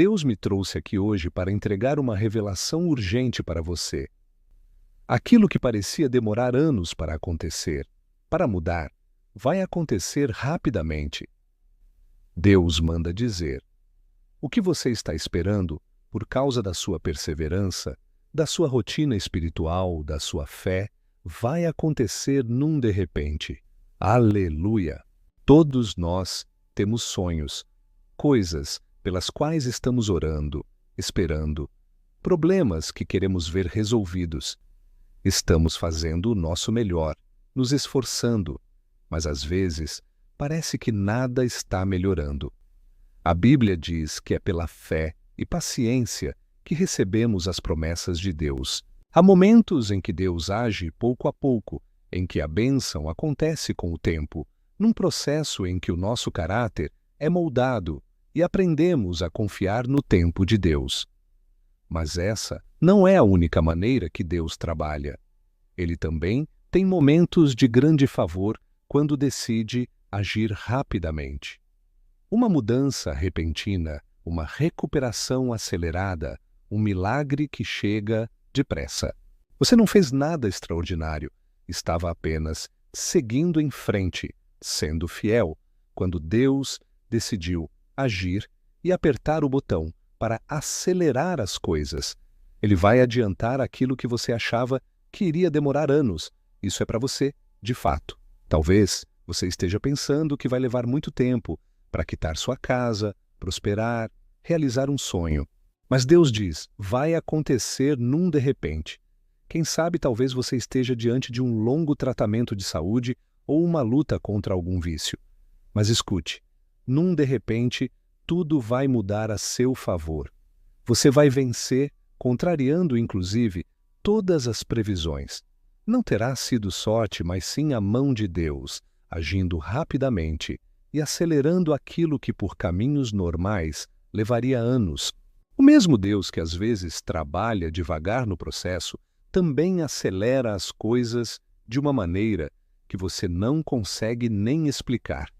Deus me trouxe aqui hoje para entregar uma revelação urgente para você. Aquilo que parecia demorar anos para acontecer, para mudar, vai acontecer rapidamente. Deus manda dizer: o que você está esperando, por causa da sua perseverança, da sua rotina espiritual, da sua fé, vai acontecer num de repente. Aleluia! Todos nós temos sonhos, coisas pelas quais estamos orando, esperando, problemas que queremos ver resolvidos. Estamos fazendo o nosso melhor, nos esforçando, mas às vezes parece que nada está melhorando. A Bíblia diz que é pela fé e paciência que recebemos as promessas de Deus. Há momentos em que Deus age pouco a pouco, em que a bênção acontece com o tempo, num processo em que o nosso caráter é moldado e aprendemos a confiar no tempo de Deus. Mas essa não é a única maneira que Deus trabalha. Ele também tem momentos de grande favor quando decide agir rapidamente. Uma mudança repentina, uma recuperação acelerada, um milagre que chega depressa. Você não fez nada extraordinário, estava apenas seguindo em frente, sendo fiel, quando Deus decidiu agir e apertar o botão para acelerar as coisas. Ele vai adiantar aquilo que você achava que iria demorar anos. Isso é para você, de fato. Talvez você esteja pensando que vai levar muito tempo para quitar sua casa, prosperar, realizar um sonho. Mas Deus diz, vai acontecer num de repente. Quem sabe talvez você esteja diante de um longo tratamento de saúde ou uma luta contra algum vício. Mas escute, num de repente, tudo vai mudar a seu favor. Você vai vencer, contrariando inclusive todas as previsões. Não terá sido sorte, mas sim a mão de Deus, agindo rapidamente e acelerando aquilo que por caminhos normais levaria anos. O mesmo Deus que às vezes trabalha devagar no processo, também acelera as coisas de uma maneira que você não consegue nem explicar.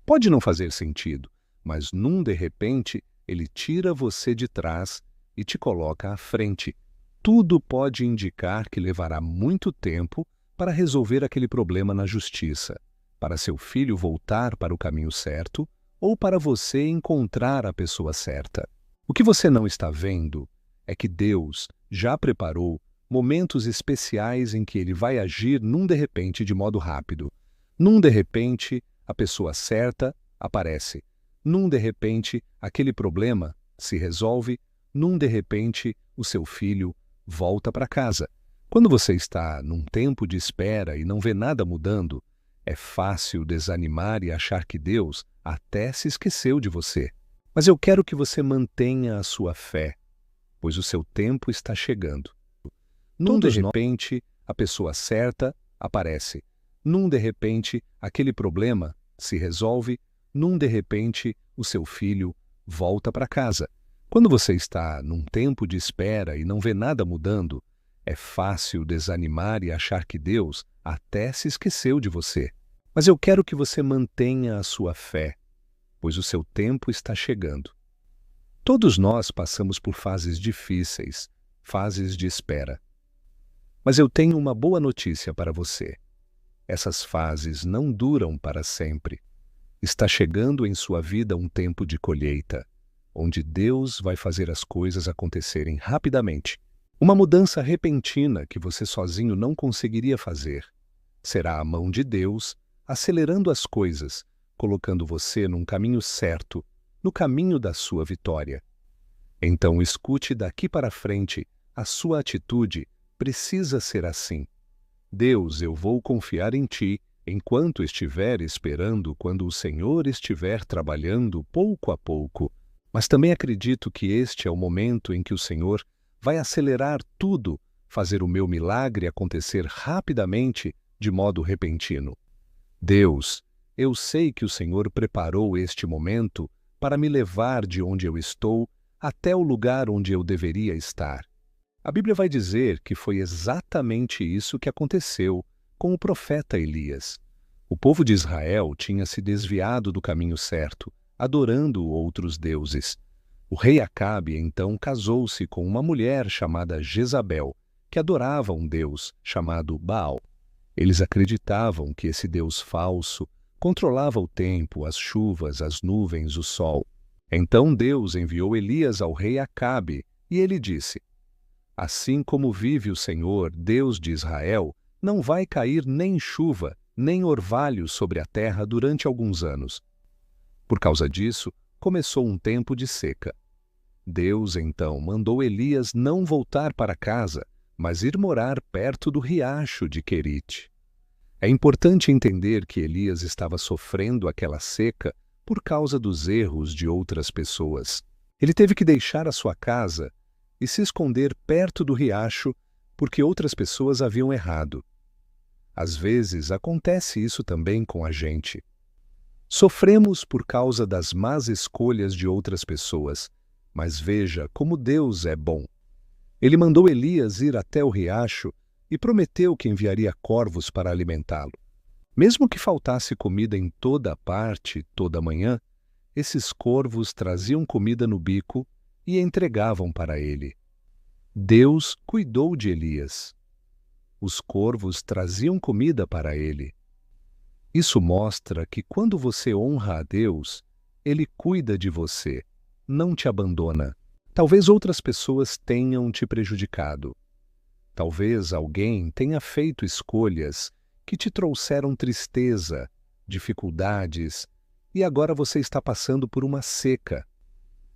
Pode não fazer sentido, mas num de repente ele tira você de trás e te coloca à frente. Tudo pode indicar que levará muito tempo para resolver aquele problema na justiça, para seu filho voltar para o caminho certo ou para você encontrar a pessoa certa. O que você não está vendo é que Deus já preparou momentos especiais em que Ele vai agir num de repente de modo rápido. Num de repente, a pessoa certa aparece. Num de repente, aquele problema se resolve. Num de repente, o seu filho volta para casa. Quando você está num tempo de espera e não vê nada mudando, é fácil desanimar e achar que Deus até se esqueceu de você. Mas eu quero que você mantenha a sua fé, pois o seu tempo está chegando. Num de repente, a pessoa certa aparece. Num de repente, aquele problema se resolve. Num de repente, o seu filho volta para casa. Quando você está num tempo de espera e não vê nada mudando, é fácil desanimar e achar que Deus até se esqueceu de você. Mas eu quero que você mantenha a sua fé, pois o seu tempo está chegando. Todos nós passamos por fases difíceis, fases de espera. Mas eu tenho uma boa notícia para você. Essas fases não duram para sempre. Está chegando em sua vida um tempo de colheita, onde Deus vai fazer as coisas acontecerem rapidamente. Uma mudança repentina que você sozinho não conseguiria fazer. Será a mão de Deus acelerando as coisas, colocando você num caminho certo, no caminho da sua vitória. Então escute daqui para frente, a sua atitude precisa ser assim. Deus, eu vou confiar em Ti enquanto estiver esperando, quando o Senhor estiver trabalhando pouco a pouco. Mas também acredito que este é o momento em que o Senhor vai acelerar tudo, fazer o meu milagre acontecer rapidamente, de modo repentino. Deus, eu sei que o Senhor preparou este momento para me levar de onde eu estou até o lugar onde eu deveria estar. A Bíblia vai dizer que foi exatamente isso que aconteceu com o profeta Elias. O povo de Israel tinha se desviado do caminho certo, adorando outros deuses. O rei Acabe então casou-se com uma mulher chamada Jezabel, que adorava um deus chamado Baal. Eles acreditavam que esse deus falso controlava o tempo, as chuvas, as nuvens, o sol. Então Deus enviou Elias ao rei Acabe, e ele disse: Assim como vive o Senhor, Deus de Israel, não vai cair nem chuva, nem orvalho sobre a terra durante alguns anos. Por causa disso, começou um tempo de seca. Deus, então, mandou Elias não voltar para casa, mas ir morar perto do riacho de Querite. É importante entender que Elias estava sofrendo aquela seca por causa dos erros de outras pessoas. Ele teve que deixar a sua casa e se esconder perto do riacho porque outras pessoas haviam errado. Às vezes acontece isso também com a gente. Sofremos por causa das más escolhas de outras pessoas, mas veja como Deus é bom. Ele mandou Elias ir até o riacho e prometeu que enviaria corvos para alimentá-lo. Mesmo que faltasse comida em toda parte, toda manhã, esses corvos traziam comida no bico e entregavam para ele. Deus cuidou de Elias. Os corvos traziam comida para ele. Isso mostra que quando você honra a Deus, Ele cuida de você, não te abandona. Talvez outras pessoas tenham te prejudicado. Talvez alguém tenha feito escolhas que te trouxeram tristeza, dificuldades, e agora você está passando por uma seca.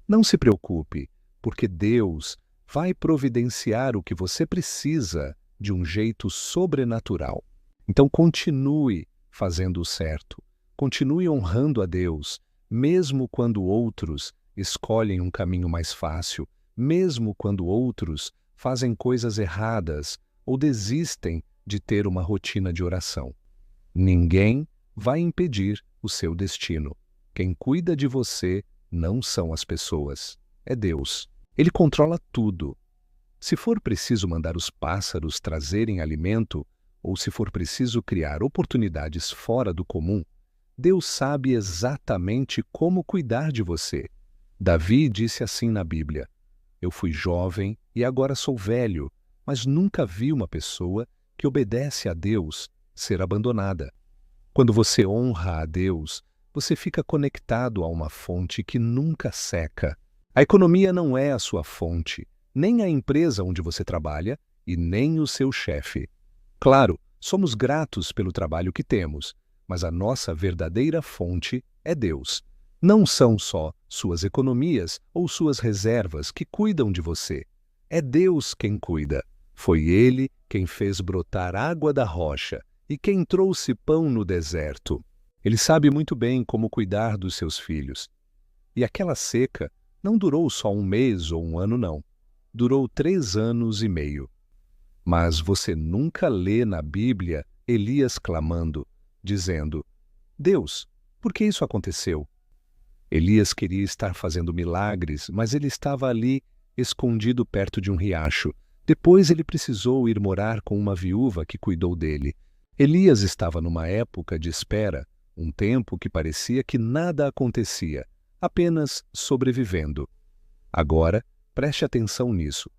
Não se preocupe, porque Deus vai providenciar o que você precisa de um jeito sobrenatural. Então continue fazendo o certo, continue honrando a Deus, mesmo quando outros escolhem um caminho mais fácil, mesmo quando outros fazem coisas erradas ou desistem de ter uma rotina de oração. Ninguém vai impedir o seu destino. Quem cuida de você não são as pessoas, é Deus. Ele controla tudo. Se for preciso mandar os pássaros trazerem alimento, ou se for preciso criar oportunidades fora do comum, Deus sabe exatamente como cuidar de você. Davi disse assim na Bíblia: Eu fui jovem e agora sou velho, mas nunca vi uma pessoa que obedece a Deus ser abandonada. Quando você honra a Deus, você fica conectado a uma fonte que nunca seca. A economia não é a sua fonte, nem a empresa onde você trabalha e nem o seu chefe. Claro, somos gratos pelo trabalho que temos, mas a nossa verdadeira fonte é Deus. Não são só suas economias ou suas reservas que cuidam de você. É Deus quem cuida. Foi Ele quem fez brotar água da rocha e quem trouxe pão no deserto. Ele sabe muito bem como cuidar dos seus filhos. E aquela seca não durou só um mês ou um ano, não. Durou 3 anos e meio. Mas você nunca lê na Bíblia Elias clamando, dizendo: Deus, por que isso aconteceu? Elias queria estar fazendo milagres, mas ele estava ali, escondido perto de um riacho. Depois ele precisou ir morar com uma viúva que cuidou dele. Elias estava numa época de espera, um tempo que parecia que nada acontecia, apenas sobrevivendo. Agora, preste atenção nisso.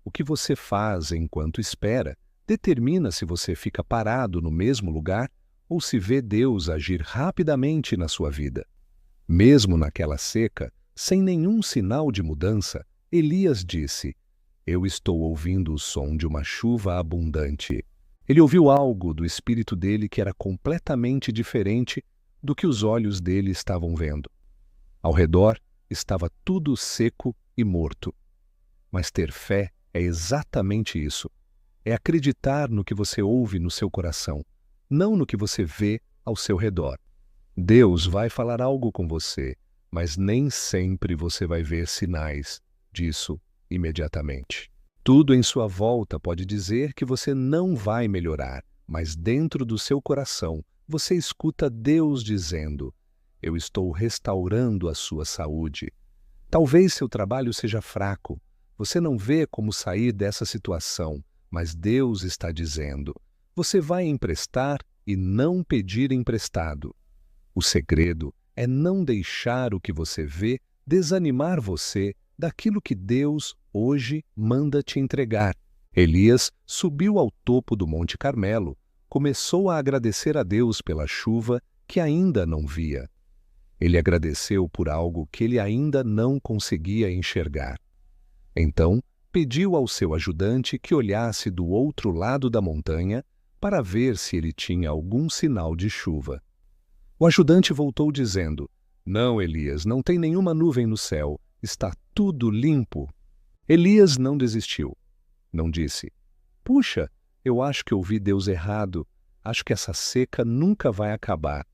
O que você faz enquanto espera determina se você fica parado no mesmo lugar ou se vê Deus agir rapidamente na sua vida. Mesmo naquela seca, sem nenhum sinal de mudança, Elias disse: Eu estou ouvindo o som de uma chuva abundante. Ele ouviu algo do espírito dele que era completamente diferente do que os olhos dele estavam vendo. Ao redor estava tudo seco e morto. Mas ter fé é exatamente isso. É acreditar no que você ouve no seu coração, não no que você vê ao seu redor. Deus vai falar algo com você, mas nem sempre você vai ver sinais disso imediatamente. Tudo em sua volta pode dizer que você não vai melhorar, mas dentro do seu coração você escuta Deus dizendo: Eu estou restaurando a sua saúde. Talvez seu trabalho seja fraco, você não vê como sair dessa situação, mas Deus está dizendo: Você vai emprestar e não pedir emprestado. O segredo é não deixar o que você vê desanimar você daquilo que Deus hoje manda te entregar. Elias subiu ao topo do Monte Carmelo, começou a agradecer a Deus pela chuva que ainda não via. Ele agradeceu por algo que ele ainda não conseguia enxergar. Então, pediu ao seu ajudante que olhasse do outro lado da montanha para ver se ele tinha algum sinal de chuva. O ajudante voltou dizendo: "Não, Elias, não tem nenhuma nuvem no céu, está tudo limpo." Elias não desistiu. Não disse: "Puxa, eu acho que ouvi Deus errado, acho que essa seca nunca vai acabar."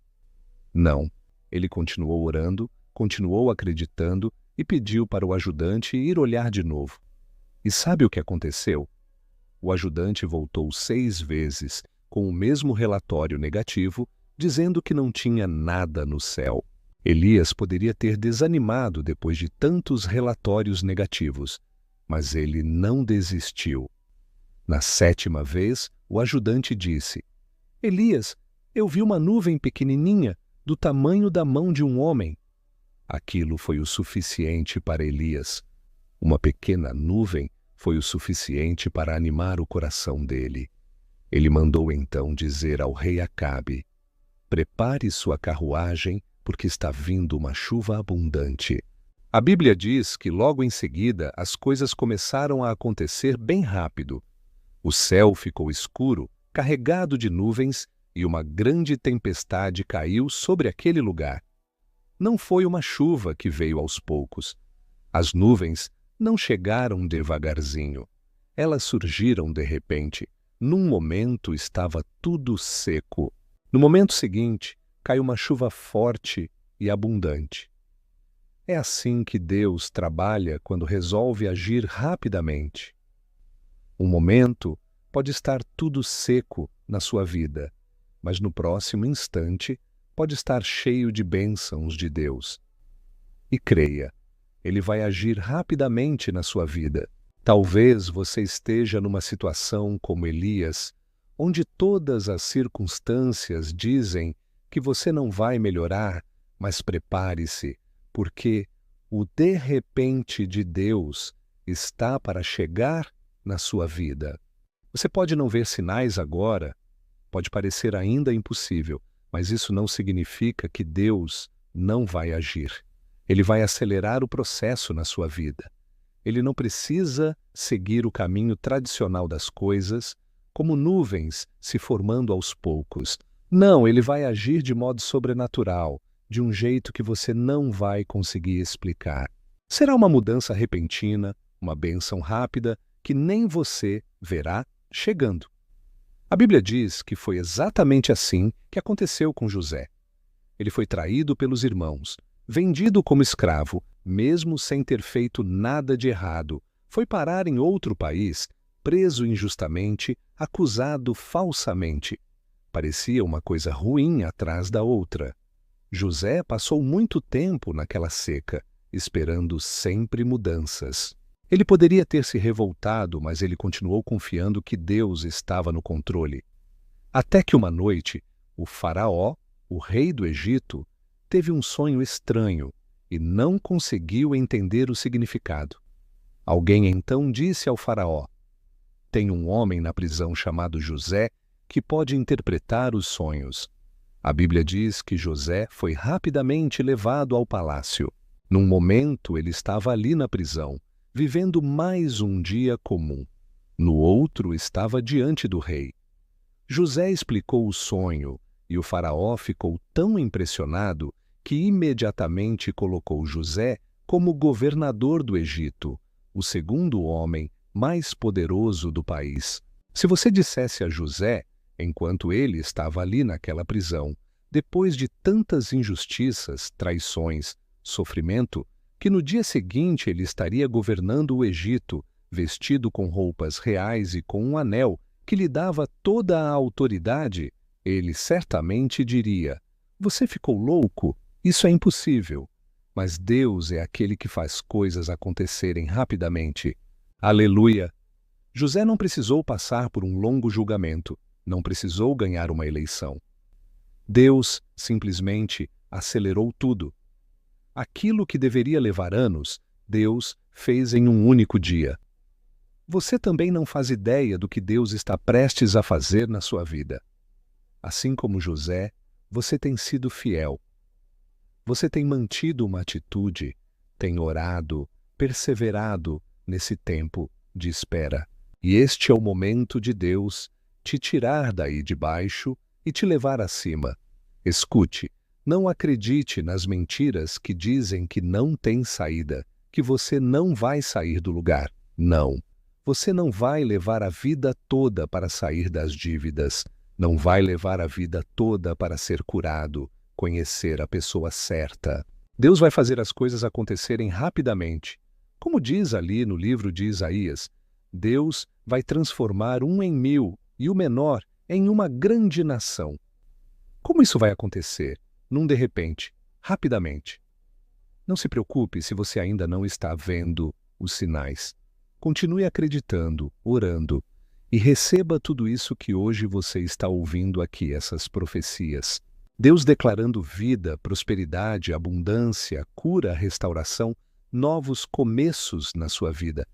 Não, ele continuou orando, continuou acreditando e pediu para o ajudante ir olhar de novo. E sabe o que aconteceu? O ajudante voltou 6 vezes com o mesmo relatório negativo, dizendo que não tinha nada no céu. Elias poderia ter desanimado depois de tantos relatórios negativos, mas ele não desistiu. Na 7ª vez, o ajudante disse: "Elias, eu vi uma nuvem pequenininha, do tamanho da mão de um homem." Aquilo foi o suficiente para Elias. Uma pequena nuvem foi o suficiente para animar o coração dele. Ele mandou então dizer ao rei Acabe: "Prepare sua carruagem, porque está vindo uma chuva abundante." A Bíblia diz que logo em seguida as coisas começaram a acontecer bem rápido. O céu ficou escuro, carregado de nuvens, e uma grande tempestade caiu sobre aquele lugar. Não foi uma chuva que veio aos poucos. As nuvens não chegaram devagarzinho. Elas surgiram de repente. Num momento estava tudo seco. No momento seguinte, caiu uma chuva forte e abundante. É assim que Deus trabalha quando resolve agir rapidamente. Um momento pode estar tudo seco na sua vida, mas no próximo instante pode estar cheio de bênçãos de Deus. E creia, Ele vai agir rapidamente na sua vida. Talvez você esteja numa situação como Elias, onde todas as circunstâncias dizem que você não vai melhorar, mas prepare-se, porque o de repente de Deus está para chegar na sua vida. Você pode não ver sinais agora, pode parecer ainda impossível, mas isso não significa que Deus não vai agir. Ele vai acelerar o processo na sua vida. Ele não precisa seguir o caminho tradicional das coisas, como nuvens se formando aos poucos. Não, ele vai agir de modo sobrenatural, de um jeito que você não vai conseguir explicar. Será uma mudança repentina, uma bênção rápida, que nem você verá chegando. A Bíblia diz que foi exatamente assim que aconteceu com José. Ele foi traído pelos irmãos, vendido como escravo, mesmo sem ter feito nada de errado, foi parar em outro país, preso injustamente, acusado falsamente. Parecia uma coisa ruim atrás da outra. José passou muito tempo naquela seca, esperando sempre mudanças. Ele poderia ter se revoltado, mas ele continuou confiando que Deus estava no controle. Até que uma noite, o faraó, o rei do Egito, teve um sonho estranho e não conseguiu entender o significado. Alguém então disse ao faraó: "Tem um homem na prisão chamado José que pode interpretar os sonhos." A Bíblia diz que José foi rapidamente levado ao palácio. Num momento ele estava ali na prisão, vivendo mais um dia comum. No outro estava diante do rei. José explicou o sonho e o faraó ficou tão impressionado que imediatamente colocou José como governador do Egito, o segundo homem mais poderoso do país. Se você dissesse a José, enquanto ele estava ali naquela prisão, depois de tantas injustiças, traições, sofrimento, que no dia seguinte ele estaria governando o Egito, vestido com roupas reais e com um anel que lhe dava toda a autoridade, ele certamente diria: "Você ficou louco? Isso é impossível." Mas Deus é aquele que faz coisas acontecerem rapidamente. Aleluia! José não precisou passar por um longo julgamento, não precisou ganhar uma eleição. Deus simplesmente acelerou tudo. Aquilo que deveria levar anos, Deus fez em um único dia. Você também não faz ideia do que Deus está prestes a fazer na sua vida. Assim como José, você tem sido fiel. Você tem mantido uma atitude, tem orado, perseverado nesse tempo de espera. E este é o momento de Deus te tirar daí de baixo e te levar acima. Escute, não acredite nas mentiras que dizem que não tem saída, que você não vai sair do lugar. Não. Você não vai levar a vida toda para sair das dívidas. Não vai levar a vida toda para ser curado, conhecer a pessoa certa. Deus vai fazer as coisas acontecerem rapidamente. Como diz ali no livro de Isaías, Deus vai transformar 1 em 1000 e o menor em uma grande nação. Como isso vai acontecer? Num de repente, rapidamente. Não se preocupe se você ainda não está vendo os sinais. Continue acreditando, orando, e receba tudo isso que hoje você está ouvindo aqui, essas profecias. Deus declarando vida, prosperidade, abundância, cura, restauração, novos começos na sua vida.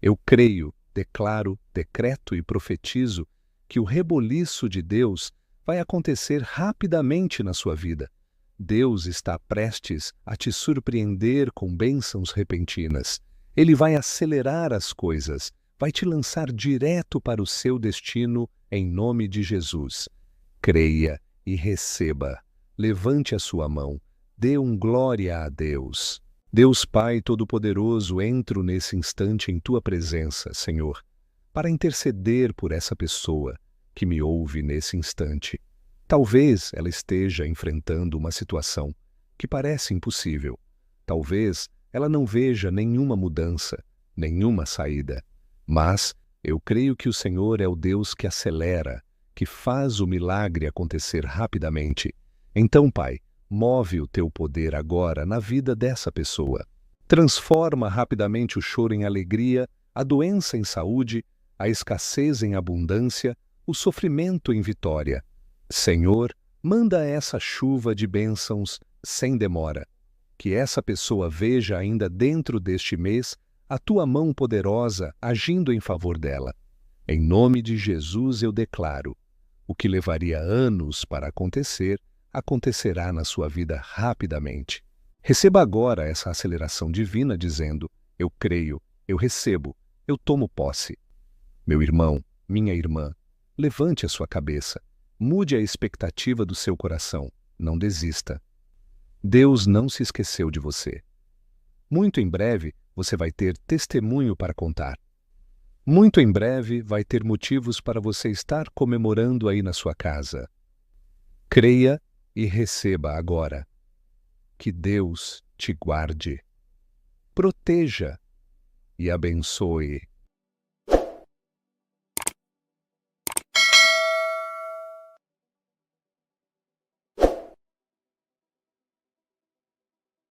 Eu creio, declaro, decreto e profetizo que o reboliço de Deus vai acontecer rapidamente na sua vida. Deus está prestes a te surpreender com bênçãos repentinas. Ele vai acelerar as coisas, vai te lançar direto para o seu destino em nome de Jesus. Creia e receba. Levante a sua mão, dê glória a Deus. Deus Pai Todo-Poderoso, entro nesse instante em Tua presença, Senhor, para interceder por essa pessoa que me ouve nesse instante. Talvez ela esteja enfrentando uma situação que parece impossível. Talvez ela não veja nenhuma mudança, nenhuma saída. Mas eu creio que o Senhor é o Deus que acelera, que faz o milagre acontecer rapidamente. Então, Pai, move o Teu poder agora na vida dessa pessoa. Transforma rapidamente o choro em alegria, a doença em saúde, a escassez em abundância, o sofrimento em vitória. Senhor, manda essa chuva de bênçãos sem demora. Que essa pessoa veja ainda dentro deste mês a Tua mão poderosa agindo em favor dela. Em nome de Jesus eu declaro, o que levaria anos para acontecer, acontecerá na sua vida rapidamente. Receba agora essa aceleração divina dizendo, eu creio, eu recebo, eu tomo posse. Meu irmão, minha irmã, levante a sua cabeça, mude a expectativa do seu coração, não desista. Deus não se esqueceu de você. Muito em breve você vai ter testemunho para contar. Muito em breve vai ter motivos para você estar comemorando aí na sua casa. Creia e receba agora. Que Deus te guarde, proteja e abençoe.